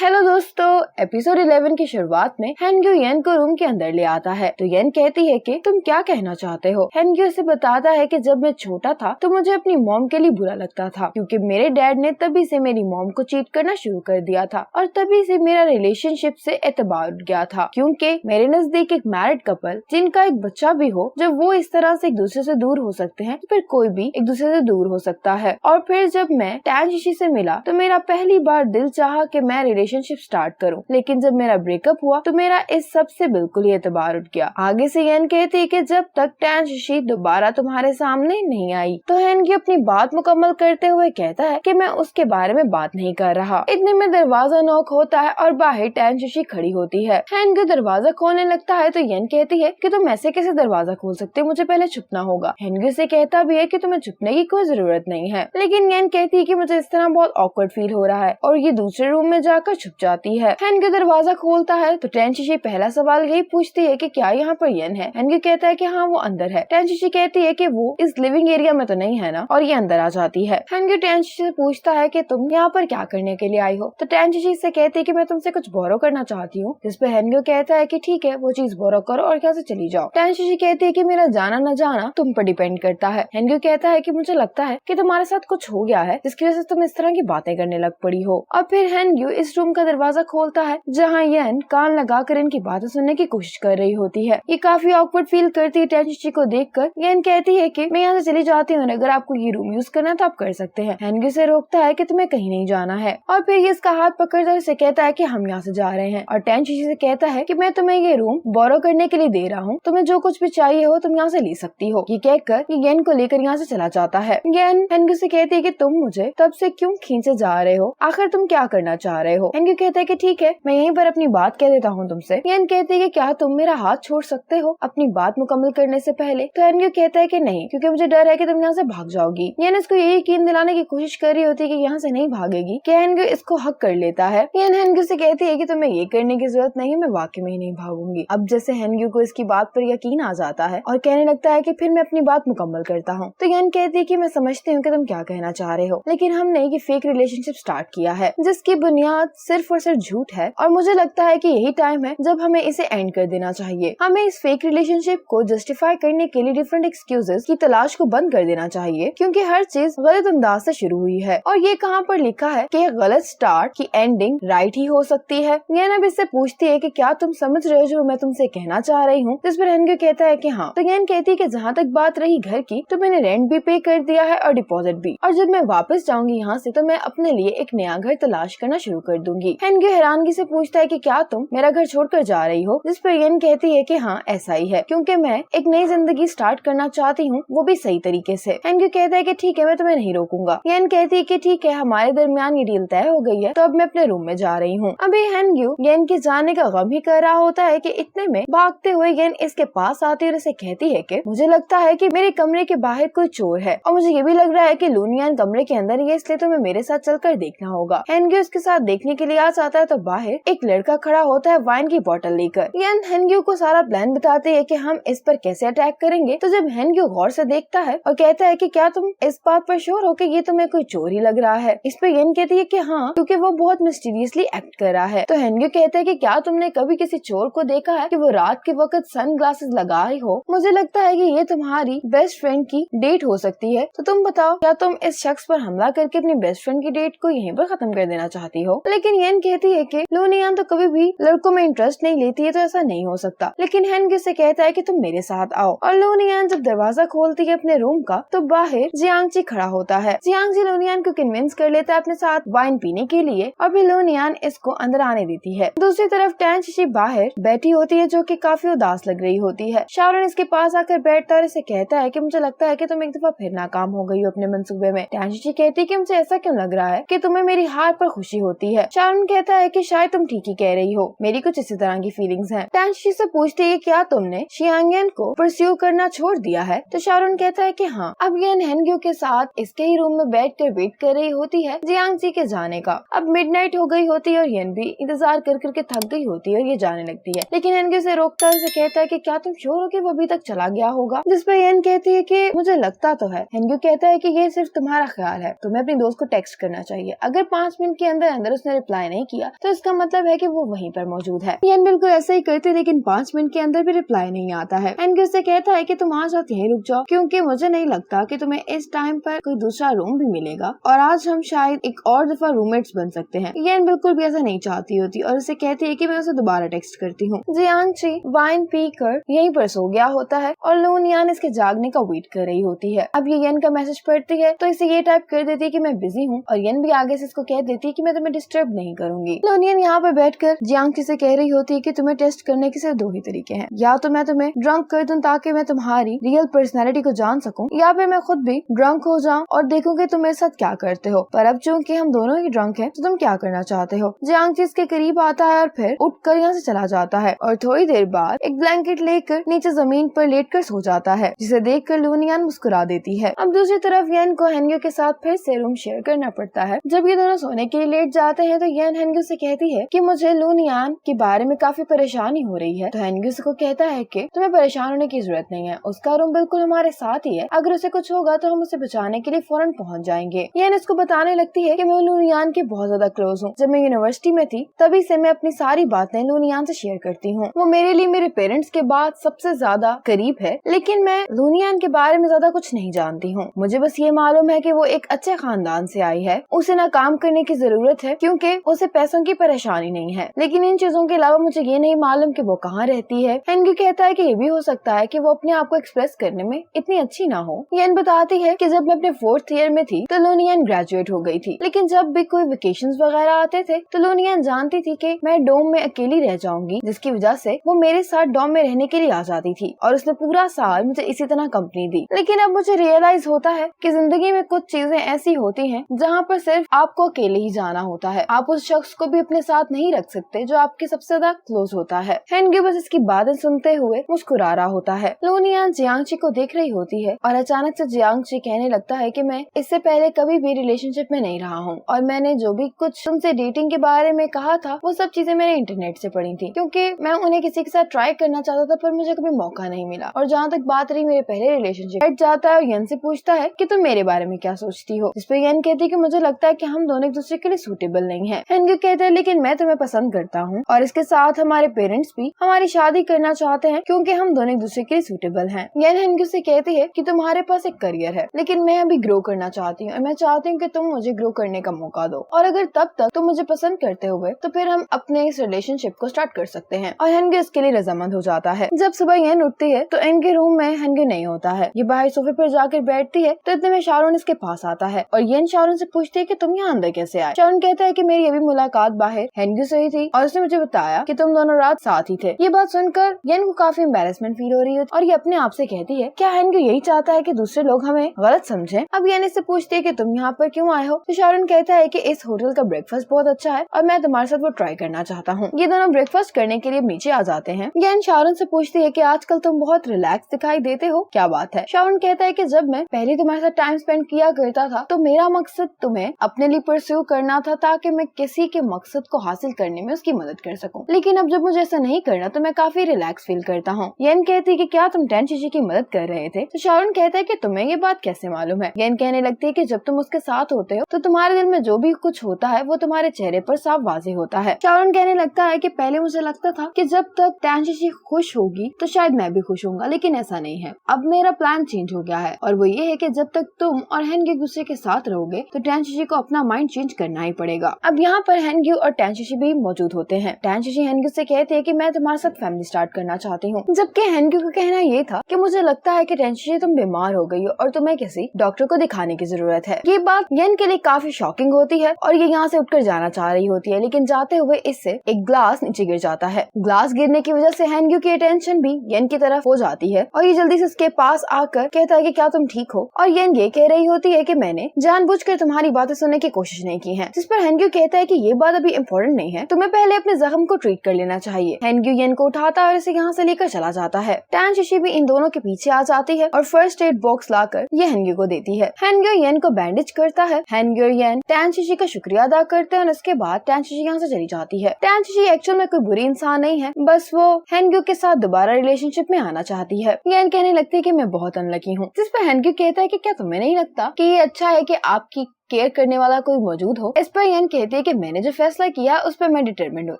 Hello दोस्तों, episode 11 की शुरुआत में हेनग्यू येन को रूम के अंदर ले आता है तो येन कहती है कि तुम क्या कहना चाहते हो। हेनग्यू से बताता है कि जब मैं छोटा था तो मुझे अपनी मॉम के लिए बुरा लगता था क्योंकि मेरे डैड ने तभी से मेरी मॉम को चीट करना शुरू कर दिया था और तभी से मेरा रिलेशनशिप से एतबार उठ गया था क्योंकि मेरे नजदीक एक मैरिड कपल जिनका एक बच्चा भी हो, जब वो इस तरह से एक दूसरे से दूर हो सकते हैं तो फिर कोई भी एक दूसरे से दूर हो सकता है। और फिर जब मैं टैन शिशी से मिला तो मेरा पहली बार दिल चाहा कि मैं रिलेशनशिप स्टार्ट करूं, लेकिन जब मेरा ब्रेकअप हुआ तो मेरा इस सब से बिल्कुल ही एतबार उठ गया। आगे से येन कहती है कि जब तक टैन शिशी दोबारा तुम्हारे सामने नहीं आई तो हेनग्यू अपनी बात मुकम्मल करते हुए कहता है कि मैं उसके बारे में बात नहीं कर रहा। इतने में दरवाजा नॉक होता है और बाहर टैन शिशी खड़ी होती है। हेनग्यू दरवाजा खोलने लगता है तो येन कहती है कि तुम ऐसे कैसे दरवाजा खोल सकते हो, मुझे पहले छुपना होगा। हेनग्यू से कहता भी है कि तुम्हें छुपने की कोई जरूरत नहीं है, लेकिन येन कहती है कि मुझे इस तरह बहुत ऑकवर्ड फील हो रहा है और ये दूसरे रूम में जाकर छुप जाती है। हेनग्यू दरवाजा खोलता है तो टैन शिशी पहला सवाल यही पूछती है कि क्या यहाँ पर येन है। हेनग्यू कहता है कि हाँ वो अंदर है। टैन शिशी कहती है कि वो इस लिविंग एरिया में तो नहीं है ना, और ये अंदर आ जाती है। हेनग्यू टैन शिशी से पूछता है कि तुम यहाँ पर क्या करने के लिए आई हो, तो टैन शिशी से कहती है कि मैं तुमसे कुछ बोरो करना चाहती हूँ, जिस पे हेनग्यू कहता है कि ठीक है वो चीज बोरो करो और यहाँ से चली जाओ। टैन शिशी कहती है कि मेरा जाना न जाना तुम पर डिपेंड करता है। हेनग्यू कहता है कि मुझे लगता है कि तुम्हारे साथ कुछ हो गया है जिसकी वजह से तुम इस तरह की बातें करने लग पड़ी हो। और फिर हेनग्यू इस रूम का दरवाजा खोलता है जहाँ येन कान लगाकर इनकी बातें सुनने की कोशिश कर रही होती है। ये काफी ऑकवर्ड फील करती है टैन शिशी को देखकर। येन कहती है कि मैं यहाँ से चली जाती हूँ, अगर आपको ये रूम यूज करना है तो आप कर सकते हैं। हेनग्यू से रोकता है कि तुम्हें कहीं नहीं जाना है और फिर ये इसका हाथ पकड़कर इसे कहता है कि हम यहाँ से जा रहे हैं। और टैन शिशी से कहता है कि मैं तुम्हें ये रूम बोरो करने के लिए दे रहा हूँ, तुम्हें जो कुछ भी चाहिए हो तुम यहाँ से ले सकती हो। ये कहकर ये येन को लेकर यहाँ से चला जाता है। येन हेनग्यू से कहती है कि तुम मुझे तब से क्यों खींचे जा रहे हो, आखिर तुम क्या करना चाह रहे हो। हेनग्यू कहता है कि ठीक है मैं यहीं पर अपनी बात कह देता हूँ तुमसे। येन कहती है कि क्या तुम मेरा हाथ छोड़ सकते हो अपनी बात मुकम्मल करने से पहले, तो हेनग्यू कहता है कि नहीं, क्योंकि मुझे डर है कि तुम यहाँ से भाग जाओगी। येन इसको यही यकीन दिलाने की कोशिश कर रही होती है कि यहाँ से नहीं भागेगी कि हेनग्यू इसको हक कर लेता है। येन हेनग्यू से कहती है कि तुम्हें ये करने की जरूरत नहीं, मैं वाकई में ही नहीं भागूंगी। अब जैसे हेनग्यू को इसकी बात पर यकीन आ जाता है और कहने लगता है कि फिर मैं अपनी बात मुकम्मल करता हूँ। तो येन कहती है कि मैं समझती हूँ कि तुम क्या कहना चाह रहे हो, लेकिन हमने ये फेक रिलेशनशिप स्टार्ट किया है जिसकी बुनियाद सिर्फ और सिर्फ झूठ है, और मुझे लगता है कि यही टाइम है जब हमें इसे एंड कर देना चाहिए। हमें इस फेक रिलेशनशिप को जस्टिफाई करने के लिए डिफरेंट एक्सक्यूजेस की तलाश को बंद कर देना चाहिए, क्योंकि हर चीज गलत अंदाज से शुरू हुई है। और ये कहाँ पर लिखा है कि गलत स्टार्ट की एंडिंग राइट ही हो सकती है। येन अब इससे पूछती है कि क्या तुम समझ रहे हो जो मैं तुमसे कहना चाह रही हूँ, जिस पर हेनग्यू कहता है कि हाँ। तो येन कहती है कि जहाँ तक बात रही घर की, तो मैंने रेंट भी पे कर दिया है और डिपॉजिट भी, और जब मैं वापस जाऊंगी यहाँ से तो मैं अपने लिए एक नया घर तलाश करना शुरू कर दूंगी। हेनग्यू हैरानगी से पूछता है कि क्या तुम मेरा घर छोड़कर जा रही हो, जिस पर येन कहती है कि हाँ ऐसा ही है, क्योंकि मैं एक नई जिंदगी स्टार्ट करना चाहती हूँ, वो भी सही तरीके से। हेनग्यू कहता है कि ठीक है मैं तुम्हें नहीं रोकूंगा। येन कहती है कि ठीक है हमारे दरमियान ये डील तय हो गई है, तो अब मैं अपने रूम में जा रही हूँ। अभी हेनग्यू येन के जाने का गम ही कर रहा होता है कि इतने में भागते हुए येन इसके पास आती है और इसे कहती है कि मुझे लगता है कि मेरे कमरे के बाहर कोई चोर है, और मुझे ये भी लग रहा है कि लूनियान कमरे के अंदर है, इसलिए तुम्हें मेरे साथ चलकर देखना होगा। हेनग्यू उसके साथ देखने के लिए आ जाता है तो बाहर एक लड़का खड़ा होता है वाइन की बोतल लेकर। येन हेनग्यू को सारा प्लान बताते है कि हम इस पर कैसे अटैक करेंगे। तो जब हेनग्यू गौर से देखता है और कहता है कि क्या तुम इस बात पर श्योर हो कि ये तुम्हें कोई चोर ही लग रहा है, इस पर येन कहती है कि हाँ, क्योंकि वो बहुत मिस्टीरियसली एक्ट कर रहा है। तो हेनग्यू कहता है कि क्या तुमने कभी किसी चोर को देखा है कि वो रात के वक्त सन ग्लासेस लगाए हो, मुझे लगता है कि ये तुम्हारी बेस्ट फ्रेंड की डेट हो सकती है, तो तुम बताओ क्या तुम इस शख्स पर हमला करके अपनी बेस्ट फ्रेंड की डेट को यहीं पर खत्म कर देना चाहती हो। लेकिन येन कहती है कि लूनियान तो कभी भी लड़कों में इंटरेस्ट नहीं लेती है, तो ऐसा नहीं हो सकता। लेकिन हेनग्यू से कहता है कि तुम मेरे साथ आओ। और लूनियान जब दरवाजा खोलती है अपने रूम का तो बाहर जियांगजी खड़ा होता है। जियांगजी लूनियान को कन्विंस कर लेता है अपने साथ वाइन पीने के लिए, और फिर लूनियान इसको अंदर आने देती है। दूसरी तरफ टैन शिशी बाहर बैठी होती है जो कि काफी उदास लग रही होती है। शाओरन इसके पास आकर बैठता है और इसे कहता है कि मुझे लगता है कि तुम एक दफा फिर नाकाम हो गई हो अपने मंसूबे में। टैन शिशी कहती है कि मुझे ऐसा क्यों लग रहा है कि तुम्हें मेरी हार पर खुशी होती है। शाओरन कहता है कि शायद तुम ठीक ही कह रही हो, मेरी कुछ इसी तरह की फीलिंग्स हैं। टैन शिशी से पूछती है क्या तुमने शियांगयन को परस्यू करना छोड़ दिया है। तो शाओरन कहता है कि हाँ। अब येन हेनग्यू के साथ इसके ही रूम में बैठकर वेट कर रही होती है जियांगजी के जाने का। अब मिडनाइट हो गई होती है और येन भी इंतजार कर करके थक गई होती है और ये जाने लगती है, लेकिन हेनग्यू से रोकता है, उसे कहता है कि क्या तुम श्योर हो कि वो अभी तक चला गया होगा, जिस पर येन कहती है कि मुझे लगता तो है। हेनग्यू कहता है कि ये सिर्फ तुम्हारा ख्याल है, तुम्हें अपनी दोस्त को टेक्स्ट करना चाहिए, अगर 5 मिनट के अंदर अंदर उसने रिप्लाई नहीं किया तो इसका मतलब है कि वो वहीं पर मौजूद है। येन बिल्कुल ऐसा ही करती लेकिन 5 मिनट के अंदर भी रिप्लाई नहीं आता है। हेनग्यू से कहता है कि तुम आज रात यहीं रुक जाओ क्योंकि मुझे नहीं लगता कि तुम्हें इस टाइम पर कोई दूसरा रूम भी मिलेगा और आज हम शायद एक और दफा रूममेट्स बन सकते हैं। येन बिल्कुल भी ऐसा नहीं चाहती होती और उसे कहती है कि मैं उसे दोबारा टेक्स्ट करती हूँ। जियांगची वाइन पीकर यहीं पर सो गया होता है और लूनियान इसके जागने का वेट कर रही होती है। अब ये येन का मैसेज पढ़ती है तो इसे ये टाइप कर देती है कि मैं बिजी हूँ और येन भी आगे से इसको कह देती है कि मैं तुम्हें डिस्टर्ब नहीं करूंगी। लूनियन यहाँ पर बैठकर जियांगची से कह रही होती है कि तुम्हें टेस्ट करने के सिर्फ 2 ही तरीके हैं, या तो मैं तुम्हें ड्रंक कर दूं ताकि मैं तुम्हारी रियल पर्सनैलिटी को जान सकूं, या फिर मैं खुद भी ड्रंक हो जाऊं और देखूं कि तुम मेरे साथ क्या करते हो। पर अब चूंकि हम दोनों ही ड्रंक हैं तो तुम क्या करना चाहते हो। जियांगची इसके करीब आता है और फिर उठकर यहाँ से चला जाता है और थोड़ी देर बाद एक ब्लैंकेट लेकर नीचे जमीन पर लेटकर सो जाता है, जिसे देखकर लूनियान मुस्कुरा देती है। अब दूसरी तरफ येन को हेनग्यू के साथ फिर से रूम शेयर करना पड़ता है। जब ये दोनों सोने के लिए लेट जाते हैं तो येन हेनग्यू से कहती है कि मुझे लूनियान के बारे में काफी परेशानी हो रही है। तो हेनग्यू उसको कहता है कि तुम्हें परेशान होने की जरूरत नहीं है, उसका रूम बिल्कुल हमारे साथ ही है, अगर उसे कुछ होगा तो हम उसे बचाने के लिए फौरन पहुंच जाएंगे। येन इसको बताने लगती है कि मैं लूनियान के बहुत ज्यादा क्लोज हूँ। जब मैं यूनिवर्सिटी में थी तभी से मैं अपनी सारी बातें लूनियान से शेयर करती हूँ। वो मेरे लिए मेरे पेरेंट्स के बाद सबसे ज्यादा करीब है, लेकिन मैं लूनियान के बारे में ज्यादा कुछ नहीं जानती हूँ। मुझे बस ये मालूम है कि वो एक अच्छे खानदान से आई है, उसे ना काम करने की जरूरत है क्योंकि उसे पैसों की परेशानी नहीं है, लेकिन इन चीजों के अलावा मुझे ये नहीं मालूम कि वो कहाँ रहती है। हेनग्यू कहता है कि ये भी हो सकता है कि वो अपने आप को एक्सप्रेस करने में इतनी अच्छी ना हो। येन बताती है कि जब मैं अपने 4th ईयर में थी तो लूनियान ग्रेजुएट हो गई थी, लेकिन जब भी कोई वेकेशंस वगैरह आते थे तो लूनियान जानती थी कि मैं डोम में अकेली रह जाऊंगी, जिसकी वजह से वो मेरे साथ डोम में रहने के लिए आ जाती थी और उसने पूरा साल मुझे इसी तरह कंपनी दी। लेकिन अब मुझे रियलाइज होता है कि जिंदगी में कुछ चीजें ऐसी होती हैं जहाँ पर सिर्फ आपको अकेले ही जाना होता है, आप उस शख्स को भी अपने साथ नहीं रख सकते जो आपके सबसे ज्यादा क्लोज होता है। हेनग्यू बस इसकी बातें सुनते हुए मुस्कुरा रहा होता है। लूनियान जियांगची को देख रही होती है और अचानक से जियांगची कहने लगता है कि मैं इससे पहले कभी भी रिलेशनशिप में नहीं रहा हूँ और मैंने जो भी कुछ तुमसे डेटिंग के बारे में कहा था वो सब चीजें मैंने इंटरनेट से पढ़ी थी, क्योंकि मैं उन्हें किसी के साथ ट्राई करना चाहता था पर मुझे कभी मौका नहीं मिला। और जहाँ तक बात रही मेरे पहले रिलेशनशिप, हट जाता है और येन से पूछता है कि तुम मेरे बारे में क्या सोचती हो, जिस पर येन कहती है कि मुझे लगता है कि हम दोनों एक दूसरे के लिए सूटेबल नहीं है। हेनग्यू कहते हैं लेकिन मैं तुम्हें पसंद करता हूँ और इसके साथ हमारे पेरेंट्स भी हमारी शादी करना चाहते हैं क्योंकि हम दोनों एक दूसरे के लिए सूटेबल हैं। येन हेनग्यू से कहती है कि तुम्हारे पास एक करियर है, लेकिन मैं अभी ग्रो करना चाहती हूँ और मैं चाहती हूँ कि तुम मुझे ग्रो करने का मौका दो, और अगर तब तक तुम मुझे पसंद करते हुए तो फिर हम अपने इस रिलेशनशिप को स्टार्ट कर सकते हैं। और हेनग्यू इसके लिए रजामंद हो जाता है। जब सुबह येन उठती है तो इनके रूम में हेनग्यू नहीं होता है। ये बाहर सोफे पर जाकर बैठती है तो इतने में शारोन इसके पास आता है और येन शारोन से पूछती है कि तुम यहाँ अंदर कैसे आए। शारोन कहता है कि मेरी अभी मुलाकात बाहर हेनग्यू से ही थी और उसने मुझे बताया कि तुम दोनों रात साथ ही थे। ये बात सुनकर येन को काफी एम्बैरेसमेंट फील हो रही है और ये अपने आप से कहती है क्या हेनग्यू यही चाहता है कि दूसरे लोग हमें गलत समझें। अब येन इससे पूछती है कि तुम यहाँ पर क्यों आए हो, तो शारोन कहता है कि इस होटल का ब्रेकफास्ट बहुत अच्छा है और मैं तुम्हारे साथ वो ट्राई करना चाहता हूँ। ये दोनों ब्रेकफास्ट करने के लिए नीचे आ जाते हैं। येन शारोन से पूछती है कि आजकल तुम बहुत रिलैक्स दिखाई देते हो, क्या बात है। शारोन कहता है कि जब मैं पहले तुम्हारे साथ टाइम स्पेंड किया करता था तो मेरा मकसद तुम्हें अपने लिए परस्यू करना था ताकि मैं किसी के मकसद को हासिल करने में उसकी मदद कर सकूं, लेकिन अब जब मुझे ऐसा नहीं करना तो मैं काफी रिलैक्स फील करता हूँ। येन कहती है कि क्या तुम टेंशिशी की मदद कर रहे थे, तो शारोन कहता है कि तुम्हें ये बात कैसे मालूम है। येन कहने लगती है कि जब तुम उसके साथ होते हो तो तुम्हारे दिल में जो भी कुछ होता है वो तुम्हारे चेहरे पर साफ वाज़ेह होता है। शारोन कहने लगता है कि पहले मुझे लगता था कि जब तक टेंशिशी खुश होगी तो शायद मैं भी खुश होऊंगा, लेकिन ऐसा नहीं है। अब मेरा प्लान चेंज हो गया है और वो ये है कि जब तक तुम और हेनग्यू एक दूसरे के साथ रहोगे तो टेंशिशी को अपना माइंड चेंज करना ही पड़ेगा। अब यहाँ पर हेनग्यू और टेंशिशी भी मौजूद होते हैं। टेंशिशी हेनग्यू से कहती है कि मैं तुम्हारे साथ फैमिली स्टार्ट करना चाहती हूँ, जबकि हेनग्यू का कहना ये था कि मुझे लगता है कि टेंशिशी तुम बीमार हो गई हो और तुम्हें किसी डॉक्टर को दिखाने की जरूरत है। ये बात येन के लिए काफी शॉकिंग होती है और ये यहाँ से उठकर जाना चाह रही होती है, लेकिन जाते हुए इससे एक ग्लास नीचे गिर जाता है। ग्लास गिरने की वजह से हेनग्यू की अटेंशन भी येन की तरफ हो जाती है और ये जल्दी से इसके पास आकर कहता है कि क्या तुम ठीक हो, और येन ये कह रही होती है कि मैंने जानबूझकर तुम्हारी बातें सुनने की कोशिश नहीं की है, जिस पर हेनग्यू कहता है कि ये बात अभी इम्पोर्टेंट नहीं है, तुम्हें पहले अपने जख्म को ट्रीट कर लेना चाहिए। हेनग्यू येन को उठाता है और इसे यहाँ से लेकर चला जाता है। टेंशिशी भी इन दोनों के पीछे आ जाती है और फर्स्ट एड बॉक्स लाकर ये हेनग्यू को देती है। हेनग्यू येन को बैंडेज करता है। हेनग्यू और येन टेंशिशी का शुक्रिया अदा करते हैं और इसके बाद टेंशिशी यहाँ से चली जाती है। टेंशिशी एक्चुअल में कोई बुरी इंसान नहीं है, बस वो हेनग्यू के साथ दोबारा रिलेशनशिप में आना चाहती है। येन कहने लगती है कि मैं बहुत अनलकी हूँ, जिस पर हेनग्यू कहता है कि क्या तुम्हें नहीं लगता कि ये अच्छा है कि आपकी केयर करने वाला कोई मौजूद हो। इस पर यन कहती है कि मैंने जो फैसला किया उस पर मैं डिटरमिन्ड हूँ,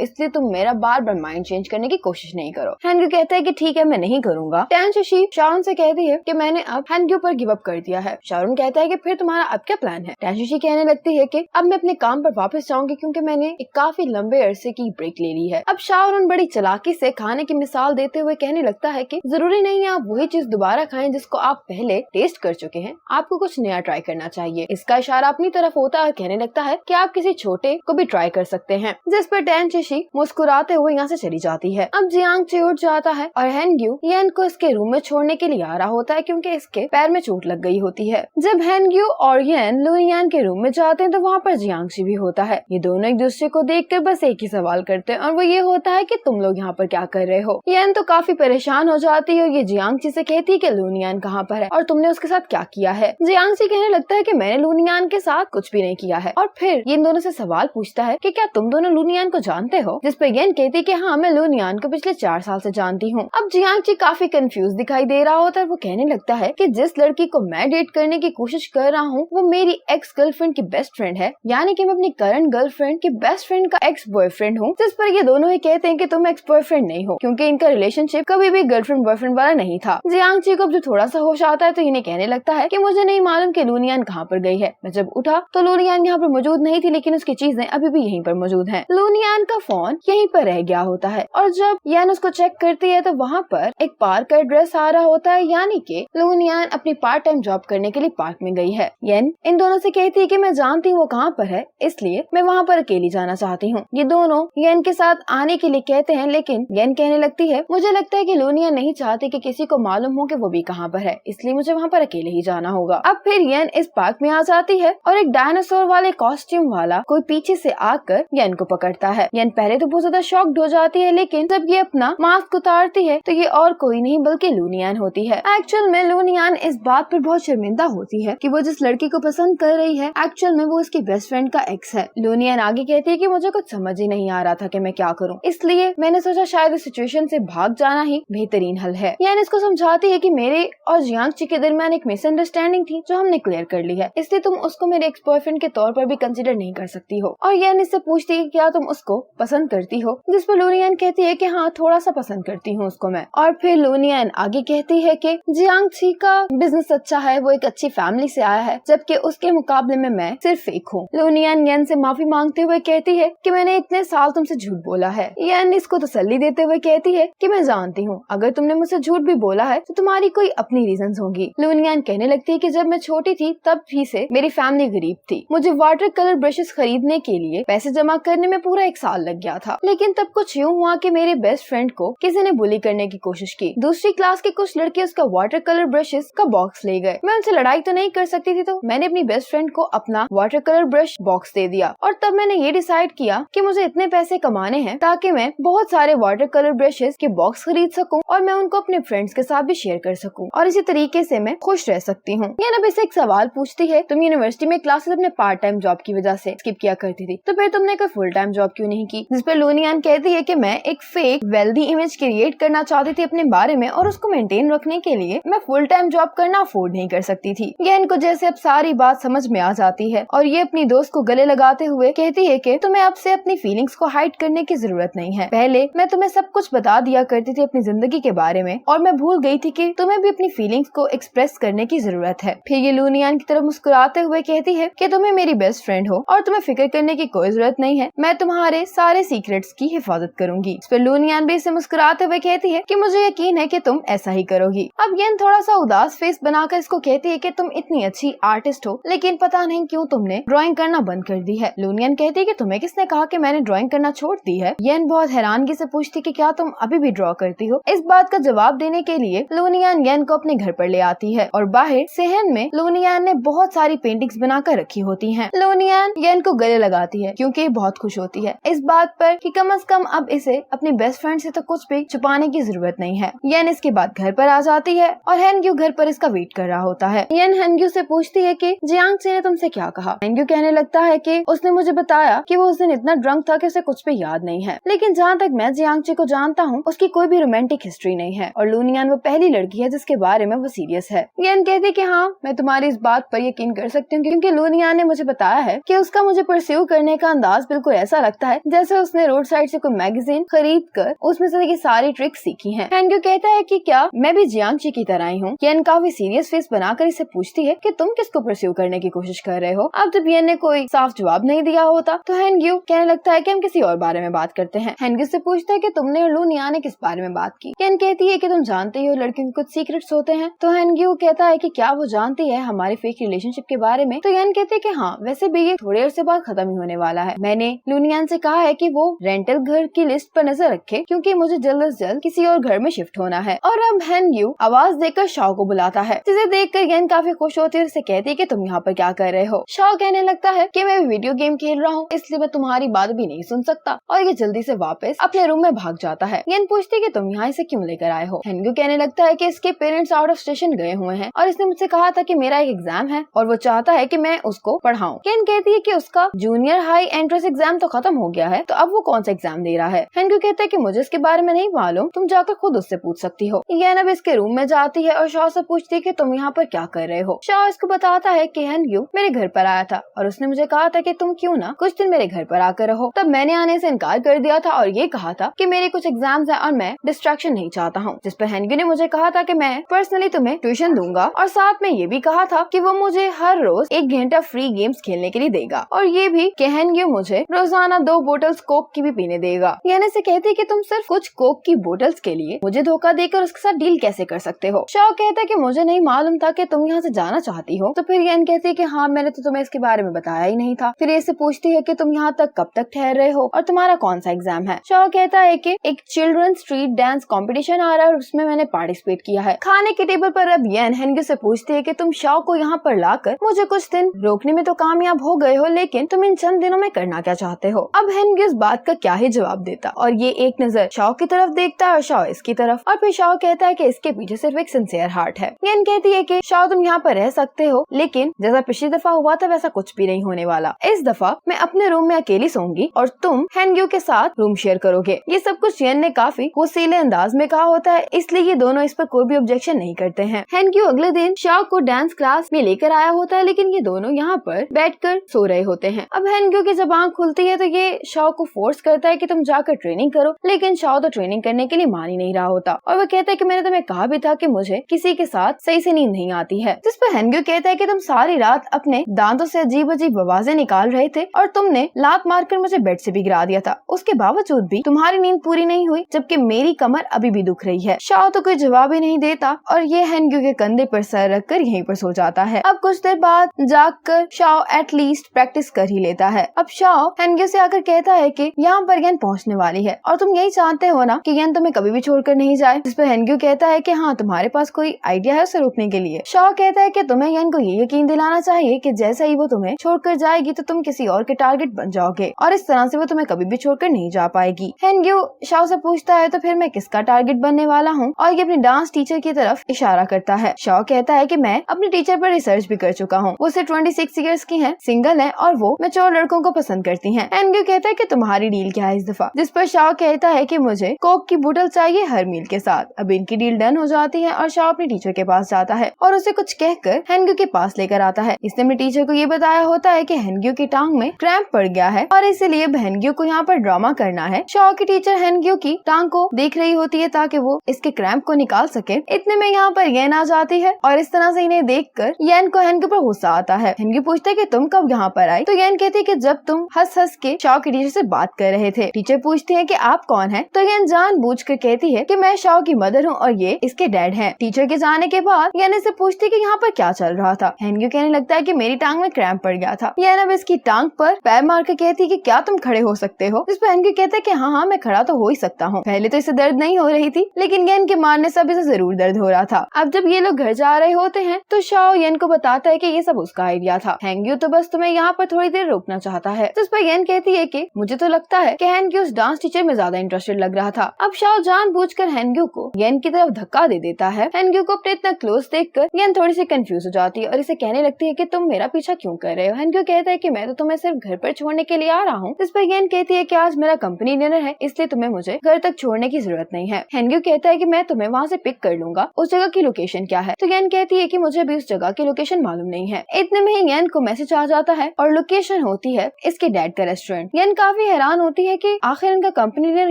इसलिए तुम मेरा बार बार माइंड चेंज करने की कोशिश नहीं करो। हैंग्यू कहता है कि ठीक है, मैं नहीं करूंगा। टैन शिशी शारून से कहती है कि मैंने अब हैंग्यू पर गिव अप कर दिया है। शारून कहता है कि फिर तुम्हारा अब क्या प्लान है? टैन शिशी कहने लगती है कि अब मैं अपने काम पर वापस जाऊंगी क्योंकि मैंने एक काफी लंबे अरसे की ब्रेक ले ली है। अब शारून बड़ी चालाकी से खाने की मिसाल देते हुए कहने लगता है कि जरूरी नहीं है आप वही चीज दोबारा खाएं जिसको आप पहले टेस्ट कर चुके हैं, आपको कुछ नया ट्राई करना चाहिए। इसका इशारा अपनी तरफ होता है, कहने लगता है कि आप किसी छोटे को भी ट्राई कर सकते हैं, जिस पर टैन शिशी मुस्कुराते हुए यहाँ से चली जाती है। अब जियांग ची उठ जाता है और हैंग्यू येन को इसके रूम में छोड़ने के लिए आ रहा होता है क्योंकि इसके पैर में चोट लग गई होती है। जब हैंग्यू और येन लुनियान के रूम में जाते हैं तो वहाँ पर जियांग ची भी होता है। ये दोनों एक दूसरे को देखकर बस एक ही सवाल करते हैं और वो ये होता है कि तुम लोग यहाँ पर क्या कर रहे हो। येन तो काफी परेशान हो जाती है और ये जियांग ची से कहती है कि लुनियान कहाँ पर है और तुमने उसके साथ क्या किया है। जियांग ची कहने लगता है कि मैंने लुनियान के साथ कुछ भी नहीं किया है और फिर ये इन दोनों से सवाल पूछता है कि क्या तुम दोनों लुनियान को जानते हो, जिस पर येन कहती है कि हाँ, मैं लुनियान को पिछले 4 साल से जानती हूँ। अब जियांग ची काफी कंफ्यूज दिखाई दे रहा होता है। वो कहने लगता है कि जिस लड़की को मैं डेट करने की कोशिश कर रहा हूँ वो मेरी एक्स गर्लफ्रेंड की बेस्ट फ्रेंड है, यानी कि मैं अपनी करंट गर्लफ्रेंड की बेस्ट फ्रेंड का एक्स बॉयफ्रेंड हूँ। जिस पर ये दोनों ही कहते हैं कि तुम एक्स बॉयफ्रेंड नहीं हो क्योंकि इनका रिलेशनशिप कभी भी गर्लफ्रेंड बॉयफ्रेंड वाला नहीं था। जियांग ची को अब जो थोड़ा सा होश आता है तो इन्हें कहने लगता है कि मुझे नहीं मालूम कि लुनियान कहाँ पर गई है। मैं जब उठा तो लुनियान यहाँ पर मौजूद नहीं थी, लेकिन उसकी चीजें अभी भी यहीं पर मौजूद हैं। लुनियान का फोन यहीं पर रह गया होता है और जब यान उसको चेक करती है तो वहाँ पर एक पार्क का एड्रेस आ रहा होता है, यानी कि लुनियान अपनी पार्ट टाइम जॉब करने के लिए पार्क में गई है। येन इन दोनों से कहती है कि मैं जानती हूँ वो कहाँ पर है, इसलिए मैं वहाँ पर अकेली जाना चाहती हूँ। ये दोनों येन के साथ आने के लिए कहते हैं, लेकिन येन कहने लगती है मुझे लगता है कि लुनियान नहीं चाहती कि किसी को मालूम हो कि वो भी कहाँ पर है, इसलिए मुझे वहाँ पर अकेले ही जाना होगा। अब फिर येन इस पार्क में आ जाती है और एक डायनासोर वाले कॉस्ट्यूम वाला कोई पीछे से आकर येन को पकड़ता है। येन पहले तो बहुत ज्यादा शॉक्ड हो जाती है, लेकिन जब ये अपना मास्क उतारती है तो ये और कोई नहीं बल्कि लुनियान होती है। एक्चुअल में लुनियान इस बात पर बहुत शर्मिंदा होती है कि वो जिस लड़की को पसंद कर रही है एक्चुअल में वो उसकी बेस्ट फ्रेंड का एक्स है। लुनियान आगे कहती है कि मुझे कुछ समझ ही नहीं आ रहा था कि मैं क्या करूं, इसलिए मैंने सोचा शायद इस सिचुएशन से भाग जाना ही बेहतरीन हल है। यानी इसको समझाती है कि मेरे और जियांग ची के दरमियान एक मिसअंडरस्टैंडिंग थी जो हमने क्लियर कर ली है, इसलिए तुम उसको मेरे एक्स बॉयफ्रेंड के तौर पर भी कंसीडर नहीं कर सकती हो। और यानी इससे पूछती है कि क्या तुम उसको पसंद करती हो, जिस पर लुनियान कहती है कि हाँ, थोड़ा सा पसंद करती हूँ उसको मैं। और फिर लुनियान आगे कहती है कि जियांग ची का बिजनेस अच्छा है, वो एक अच्छी फैमिली से आया है, जबकि उसके मुकाबले में मैं सिर्फ एक हूँ। लुनियान येन से माफी मांगते हुए कहती है कि मैंने इतने साल तुमसे झूठ बोला है। येन इसको तसल्ली देते हुए कहती है कि मैं जानती हूँ अगर तुमने मुझसे झूठ भी बोला है तो तुम्हारी कोई अपनी रीजंस होंगी। लुनियान कहने लगती है कि जब मैं छोटी थी तब भी से मेरी फैमिली गरीब थी, मुझे वाटर कलर ब्रशेस खरीदने के लिए पैसे जमा करने में पूरा 1 साल लग गया था, लेकिन तब कुछ यूँ हुआ कि मेरे बेस्ट फ्रेंड को किसी ने बुली करने की कोशिश की। दूसरी क्लास के कुछ लड़के उसका वाटर कलर ब्रशेस का बॉक्स ले गए। मैं उनसे लड़ाई तो नहीं कर सकती थी, तो मैंने अपनी बेस्ट फ्रेंड को अपना वाटर कलर ब्रश बॉक्स दे दिया और तब मैंने ये डिसाइड किया कि मुझे इतने पैसे कमाने हैं ताकि मैं बहुत सारे वाटर कलर ब्रशेस के बॉक्स खरीद सकूं और मैं उनको अपने फ्रेंड्स के साथ भी शेयर कर सकूं और इसी तरीके से मैं खुश रह सकती हूँ। ये ना बस एक सवाल पूछती है, तुम यूनिवर्सिटी में क्लासेस अपने पार्ट टाइम जॉब की वजह से स्किप किया करती थी, तो फिर तुमने कोई फुल टाइम जॉब क्यों नहीं की? जिस पर लुनियान कहती है कि मैं एक फेक वेल्दी इमेज क्रिएट करना चाहती थी अपने बारे में और उसको मेंटेन रखने के लिए मैं फुल टाइम जॉब करना अफोर्ड नहीं कर सकती थी। ये इनको जैसे अब सारी बात समझ में आ जाती है और ये अपनी दोस्त को गले लगाते हुए कहती है कि तुम्हें अब से अपनी फीलिंग्स को हाइड करने की जरूरत नहीं है। पहले मैं तुम्हें सब कुछ बता दिया करती थी अपनी जिंदगी के बारे में और मैं भूल गई थी कि तुम्हें भी अपनी फीलिंग्स को एक्सप्रेस करने की जरूरत है। फिर ये लुनियान की तरफ मुस्कुराते हुए कहती है कि तुम्हें मेरी बेस्ट फ्रेंड हो और तुम्हें फिक्र करने की कोई जरूरत नहीं है, मैं तुम्हारे सारे सीक्रेट्स की हिफाजत करूंगी। इस पर लुनियान भी इसे मुस्कुराते हुए कहती है कि मुझे यकीन है कि तुम ऐसा ही करोगी। अब येन थोड़ा सा उदास फेस बनाकर इसको कहती है कि तुम इतनी अच्छी आर्टिस्ट हो, लेकिन पता नहीं क्यों तुमने ड्राइंग करना बंद कर दी है। लुनियान कहती है कि तुम्हें किसने कहा कि मैंने ड्राइंग करना छोड़ दी है? येन बहुत हैरानगी से पूछती कि क्या तुम अभी भी ड्रॉ करती हो? इस बात का जवाब देने के लिए लुनियान येन को अपने घर पर ले आती है और बाहर सेहन में लुनियान ने बहुत सारी पेंटिंग्स बनाकर रखी होती हैं। लुनियान येन को गले लगाती है क्योंकि बहुत खुश होती है इस बात पर कि कम से कम अब इसे अपनी बेस्ट फ्रेंड से तो कुछ भी छुपाने की जरूरत नहीं है। येन इसके बाद घर पर आ जाती है और हैंग्यू घर पर इसका वेट कर रहा होता है। येन हैंग्यू से पूछती है कि जियांग ची ने तुमसे क्या कहा? हैंग्यू कहने लगता है कि उसने मुझे बताया कि वो उस दिन इतना ड्रंक था कि उसे कुछ भी याद नहीं है, लेकिन जहाँ तक मैं जियांग ची को जानता हूँ उसकी कोई भी रोमांटिक हिस्ट्री नहीं है और लुनियान वो पहली लड़की है जिसके बारे में वो सीरियस है। येन कहती कि हाँ, मैं तुम्हारी इस बात पर यकीन कर सकती हूँ क्योंकि लूनिया ने मुझे बताया है कि उसका मुझे परस्यू करने का अंदाज बिल्कुल ऐसा लगता है जैसे उसने रोड साइड से कोई मैगजीन खरीद कर उसमें से की सारी ट्रिक्स सीखी हैं। हेंग्यू कहता है कि क्या मैं भी जियांगची की तरह ही हूँ। येन काफी सीरियस फेस बनाकर इसे पूछती है कि तुम किसको परस्यू करने की कोशिश कर रहे हो। अब जब येन ने कोई साफ जवाब नहीं दिया होता तो हेंग्यू कहने लगता है कि हम किसी और बारे में बात करते हैं। हेंग्यू से पूछता है कि तुमने और लूनिया ने किस बारे में बात की। येन कहती है कि तुम जानते हो लड़कियों के कुछ सीक्रेट्स होते हैं। तो हेंग्यू कहता है कि क्या वो जानती है हमारे फेक रिलेशनशिप के बारे में। तो येन कहते है कि हाँ, वैसे भी ये थोड़ी देर से बाद खत्म ही होने वाला है। मैंने लूनियान से कहा है कि वो रेंटल घर की लिस्ट पर नजर रखे क्योंकि मुझे जल्द से जल्द किसी और घर में शिफ्ट होना है। और अब हेंग्यू आवाज देकर शाओ को बुलाता है, जिसे देखकर येन काफी खुश होती है और उसे कहती है कि तुम यहाँ पर क्या कर रहे हो। शाओ कहने लगता है कि मैं वीडियो गेम खेल रहा हूँ, इसलिए मैं तुम्हारी बात भी नहीं सुन सकता, और ये जल्दी से वापस अपने रूम में भाग जाता है। येन पूछती है कि तुम यहाँ इसे क्यों लेकर आए हो। हेंग्यू कहने लगता है कि इसके पेरेंट्स आउट ऑफ स्टेशन गए हुए हैं और इसने मुझसे कहा था कि मेरा एक एग्जाम है और वो चाहता है कि मैं उसको पढ़ाऊं। येन कहती है कि उसका जूनियर हाई एंट्रेंस एग्जाम तो खत्म हो गया है, तो अब वो कौन सा एग्जाम दे रहा है। हेंग्यू कहता है कि मुझे इसके बारे में नहीं मालूम, तुम जाकर खुद उससे पूछ सकती हो। येन अब इसके रूम में जाती है और शाओ से पूछती है कि तुम यहाँ पर क्या कर रहे हो। शाओ इसको बताता है कि हेंग्यू मेरे घर पर आया था और उसने मुझे कहा था कि तुम क्यों ना कुछ दिन मेरे घर पर आकर रहो। तब मैंने आने से इनकार कर दिया था और ये कहा था कि मेरे कुछ एग्जाम्स हैं और मैं डिस्ट्रैक्शन नहीं चाहता हूँ। जिस पर हेंग्यू ने मुझे कहा था कि मैं पर्सनली तुम्हें ट्यूशन दूंगा और साथ में ये भी कहा था कि वो मुझे हर रोज 1 घंटा फ्री गेम्स खेलने के लिए देगा, और ये भी कि हेंग्यू मुझे रोजाना 2 बोतल्स कोक की भी पीने देगा। येन से कहती है कि तुम सिर्फ कुछ कोक की बोतल्स के लिए मुझे धोखा देकर उसके साथ डील कैसे कर सकते हो। शाओ कहता है कि मुझे नहीं मालूम था कि तुम यहाँ से जाना चाहती हो। तो फिर येन कहती है कि हाँ, मैंने तो तुम्हें इसके बारे में बताया ही नहीं था। फिर इससे पूछती है कि तुम यहाँ तक कब तक ठहर रहे हो और तुम्हारा कौन सा एग्जाम है। शाओ कहता है कि एक चिल्ड्रन स्ट्रीट डांस कंपटीशन आ रहा है और उसमें मैंने पार्टिसिपेट किया है। खाने के टेबल पर अब येन हेंग्यू से पूछती है कि तुम शाओ को यहाँ पर लाकर मुझे कुछ दिन रोकने में तो कामयाब हो गए हो, लेकिन तुम इन चंद दिनों में करना क्या चाहते हो। अब हेंग्यू इस बात का क्या ही जवाब देता, और ये एक नजर शाओ की तरफ देखता है और शाओ इसकी तरफ, और फिर शाओ कहता है कि इसके पीछे सिर्फ एक सिंसियर हार्ट है। येन कहती है कि शाओ तुम यहाँ पर रह सकते हो, लेकिन जैसा पिछली दफा हुआ था वैसा कुछ भी नहीं होने वाला। इस दफा मैं अपने रूम में अकेली सोऊंगी और तुम हेंग्यू के साथ रूम शेयर करोगे। ये सब कुछ येन ने काफी होसीले अंदाज में कहा होता है, इसलिए ये दोनों इस पर कोई भी ऑब्जेक्शन नहीं करते हैं। हेंग्यू अगले दिन शाओ को डांस क्लास में लेकर आया होता है, लेकिन ये दोनों यहाँ पर बैठकर सो रहे होते हैं। अब हेंग्यू की जब आंख खुलती है तो ये शाओ को फोर्स करता है कि तुम जाकर ट्रेनिंग करो, लेकिन शाओ तो ट्रेनिंग करने के लिए मान ही नहीं रहा होता और वो कहता है कि मैंने तुम्हें कहा भी था कि मुझे किसी के साथ सही से नींद नहीं आती है। जिस पर हेंग्यू कहता है कि तुम सारी रात अपने दांतों से अजीब अजीब आवाजें निकाल रहे थे और तुमने लात मारकर मुझे बेड से भी गिरा दिया था, उसके बावजूद भी तुम्हारी नींद पूरी नहीं हुई, जबकि मेरी कमर अभी भी दुख रही है। शाओ तो कोई जवाब ही नहीं देता और ये हेंग्यू के कंधे पर सर रखकर यहीं पर सो जाता है। अब कुछ देर बाद जागकर शाओ एटलीस्ट प्रैक्टिस कर ही लेता है। अब शाओ हेंग्यू से आकर कहता है कि यहाँ पर येन पहुँचने वाली है और तुम यही चाहते हो ना कि येन तुम्हें कभी भी छोड़कर नहीं जाए। जिस पर हेंग्यू कहता है कि हाँ, तुम्हारे पास कोई आइडिया है उसे रोकने के लिए। शाओ कहता है कि तुम्हें येन को ये यकीन दिलाना चाहिए कि जैसे ही वो तुम्हें छोड़कर जाएगी तो तुम किसी और के टारगेट बन जाओगे और इस तरह से वो तुम्हें कभी भी छोड़कर नहीं जा पाएगी। हेंग्यू शाओ से पूछता है तो फिर मैं किसका टारगेट बनने वाला हूँ, और ये अपने डांस टीचर की तरफ इशारा करता है। शाओ कहता है कि मैं अपने टीचर पर रिसर्च भी कर चुका हूँ, वो सिर्फ 26 ईयर्स की है, सिंगल है और वो मैच्योर लड़कों को पसंद करती है। हेंग्यू कहता है कि तुम्हारी डील क्या है इस दफा। जिस पर शाओ कहता है कि मुझे कोक की बोतल चाहिए हर मील के साथ। अब इनकी डील डन हो जाती है और शाओ अपने टीचर के पास जाता है और उसे कुछ कहकर हेंग्यू के पास लेकर आता है। इसने अपने टीचर को ये बताया होता है कि हेंग्यू की टांग में क्रैम्प पड़ गया है और इसलिए हेंग्यू को यहाँ पर ड्रामा करना है। शाओ की टीचर हेंग्यू की टांग को देख रही होती है ताकि वो इसके क्रैम्प को निकाल सके। इतने में यहाँ पर येन आ जाती है और इस तरह से इन्हें देखकर येन को हेंग्यू पर गुस्सा आता है। हेंग्यू पूछता है कि तुम कब यहाँ पर आई, तो येन कहती है कि जब तुम हंस हंस के शाओ की टीचर से बात कर रहे थे। टीचर पूछती है कि आप कौन हैं, तो येन जानबूझकर कहती है कि मैं शाओ की मदर हूँ और ये इसके डैड हैं। टीचर के जाने के बाद येन इससे पूछती है कि यहाँ पर क्या चल रहा था। हेंग्यू कहने लगता है कि मेरी टांग में क्रैम्प पड़ गया था। येन अब इसकी टांग पर पैर मार कर कहती है कि क्या तुम खड़े हो सकते हो। इस पर हेंग्यू कहता है कि हाँ मैं खड़ा तो हो ही सकता हूँ। पहले तो इसे दर्द नहीं हो रही थी, लेकिन येन के मारने से अब इसे जरूर दर्द हो रहा था। अब जब ये लोग घर जा रहे होते हैं तो शाओ येन को बताता है कि ये सब उसका आइडिया था, हेंग्यू तो बस तुम्हें यहाँ पर थोड़ी देर रोकना चाहता है। तो इस पर येन कहती है कि मुझे तो लगता है कि हेंग्यू उस डांस टीचर में ज्यादा इंटरेस्टेड लग रहा था। अब शाओ जानबूझकर हेंग्यू को येन की तरफ धक्का दे देता है। हेंग्यू को अपने इतना क्लोज देखकर येन थोड़ी सी कंफ्यूज हो जाती है और इसे कहने लगती है कि तुम मेरा पीछा क्यों कर रहे हो। हेंग्यू कहता है कि मैं तो तुम्हें सिर्फ घर पर छोड़ने के लिए आ रहा हूँ। इस पर येन कहती है कि आज मेरा कंपनी डिनर है, इसलिए तुम्हें मुझे घर तक छोड़ने की जरूरत नहीं है। हेंग्यू कहता है कि मैं तुम्हें वहाँ से पिक कर लूंगा, उस जगह की लोकेशन क्या है। तो येन कहती है कि मुझे अभी उस जगह की लोकेशन मालूम नहीं है। इतने में ही येन को मैसेज आ जाता है और लोकेशन होती है इसके डैड का रेस्टोरेंट। येन काफी हैरान होती है कि आखिर इनका कंपनी डिनर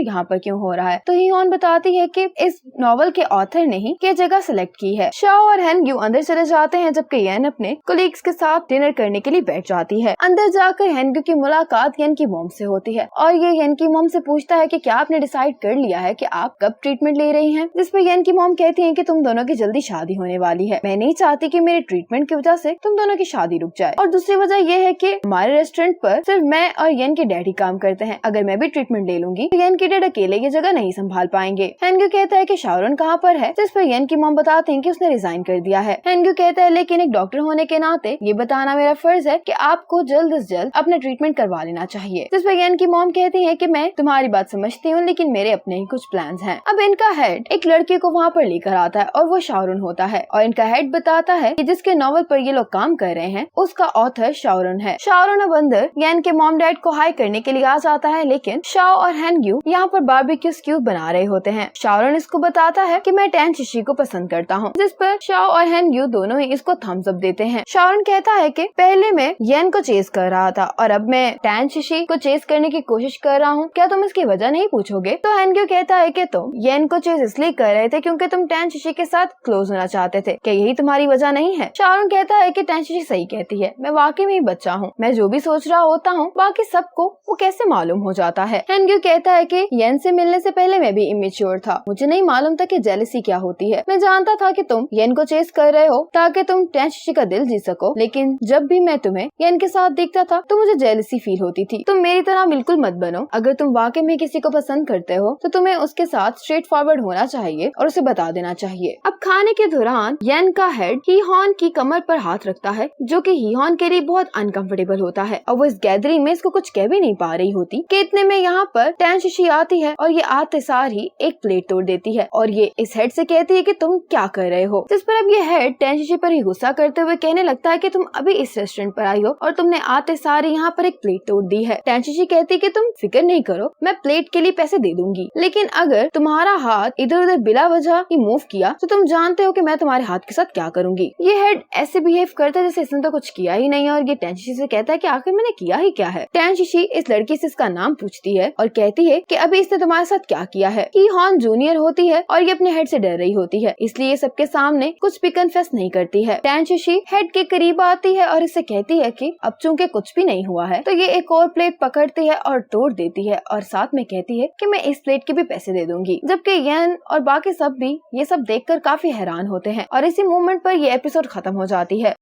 यहाँ पर क्यों हो रहा है। तो हीयॉन बताती है कि इस नॉवल के ऑथर ने ही ये जगह सिलेक्ट की है। शाओ और हेनग्यू अंदर चले जाते हैं जबकि येन अपने कोलीग्स के साथ डिनर करने के लिए बैठ जाती है। अंदर जाकर हेनग्यू की मुलाकात येन की मॉम से होती है और ये येन की मॉम से पूछता है कि क्या आपने डिसाइड कर लिया है कि आप कब ट्रीटमेंट ले रही हैं। जिस पर येन की मॉम कहती है कि तुम दोनों की जल्दी शादी होने वाली है। मैं नहीं चाहती कि मेरे ट्रीटमेंट की वजह से तुम दोनों की शादी रुक जाए। और दूसरी वजह यह है कि हमारे रेस्टोरेंट पर सिर्फ मैं और येन के डैडी काम करते हैं। अगर मैं भी ट्रीटमेंट ले लूंगी तो येन के डैड अकेले ये जगह नहीं संभाल पाएंगे। हेनग्यू कहता है कि शाओरन कहाँ पर है, जिस पर येन की मॉम बताते हैं कि उसने रिजाइन कर दिया है। हेनग्यू कहता है लेकिन एक डॉक्टर होने के नाते ये बताना मेरा फर्ज है कि आपको जल्द से जल्द अपना ट्रीटमेंट करवा लेना चाहिए। जिस पर येन की मॉम कहती है कि मैं तुम्हारी बात समझती हूँ लेकिन मेरे अपने ही कुछ प्लान्स हैं। अब इनका हेड एक लड़के को वहाँ पर लेकर आता है और वो शाओरन होता है और इनका हेड बताता है कि जिसके नॉवल पर ये लोग काम कर रहे हैं उसका ऑथर शाओरन है। शाओरन अब अंदर येन के मॉम डैड को हाई करने के लिए आ जाता है लेकिन शाओ और हेनग्यू यहाँ पर बारबेक्यू स्क्यू बना रहे होते हैं। शाओरन इसको बताता है कि मैं टैन शिशी को पसंद करता हूँ, जिस पर शाओ और हेनग्यू दोनों ही इसको थम्स अप देते हैं। शाओरन कहता है कि पहले मैं येन को चेस कर रहा था और अब मैं टैन शिशी को चेस करने की कोशिश कर रहा हूँ, क्या तुम इसकी वजह नहीं पूछोगे। तो हेनग्यू कहता है कि तुम येन को चेस इसलिए कर रहे थे क्योंकि तुम टैन शिशी के साथ क्लोज होना चाहते थे, क्या यही तुम्हारी वजह नहीं है। शाओरन कहता है कि टैन शिशी सही कहती है, मैं वाकई में ही बच्चा हूँ, मैं जो भी सोच रहा होता हूँ बाकी सबको वो कैसे मालूम हो जाता है। हेनग्यू कहता है कि येन से मिलने से पहले मैं भी इमेच्योर था, मुझे नहीं मालूम था कि जेलसी क्या होती है। मैं जानता था कि तुम येन को चेस कर रहे हो ताकि तुम टैन शिशी का दिल जीत सको, लेकिन जब भी मैं तुम्हें येन के साथ देखता था तो मुझे जेलसी फील होती थी। तुम मेरी तरह बिल्कुल मत बनो, अगर तुम वाकई में किसी को पसंद करते हो तो तुम्हें उसके साथ स्ट्रेट फॉरवर्ड होना चाहिए और उसे बता देना चाहिए। अब खाने के दौरान येन का हेड हीहॉन की कमर पर हाथ रखता है जो कि हीहॉन के लिए बहुत अनकंफर्टेबल होता है और वो इस गैदरिंग में इसको कुछ कह भी नहीं पा रही होती कि इतने में यहाँ पर टैन शिशी आती है और ये आते सार ही एक प्लेट तोड़ देती है और ये इस हेड से कहती है कि तुम क्या कर रहे हो। जिस पर अब ये हेड टैन शिशी पर ही गुस्सा करते हुए कहने लगता है कि तुम अभी इस रेस्टोरेंट पर आई हो और तुमने आते सार यहाँ पर एक प्लेट तोड़ दी है। टैन शिशी कहती है कि तुम फिक्र नहीं करो, मैं प्लेट के लिए पैसे दे दूंगी, लेकिन अगर तुम्हारा हाथ इधर उधर बिला वजह ही मूव किया तो तुम जानते हो कि मैं तुम्हारे हाथ के साथ क्या करूंगी। ये हेड ऐसे बिहेव करता है जैसे इसने तो कुछ किया ही नहीं है और ये टैन शिशी से कहता है कि आखिर मैंने किया ही क्या है। टैन शिशी इस लड़की से इसका नाम पूछती है और कहती है कि अभी इसने तुम्हारे साथ क्या किया है। हीहॉन जूनियर होती है और ये अपने हेड से डर रही होती है, इसलिए सबके सामने कुछ भी कन्फेस नहीं करती है। टैन शिशी हेड के करीब आती है और इससे कहती है कि अब चूंकि कुछ भी नहीं हुआ है तो ये एक और प्लेट पकड़ती है और तोड़ देती है और साथ में कहती है कि मैं इस प्लेट के भी पैसे दे दूंगी। जबकि येन और बाकी सब भी ये सब देखकर काफी हैरान होते हैं और इसी मोमेंट पर ये एपिसोड खत्म हो जाती है।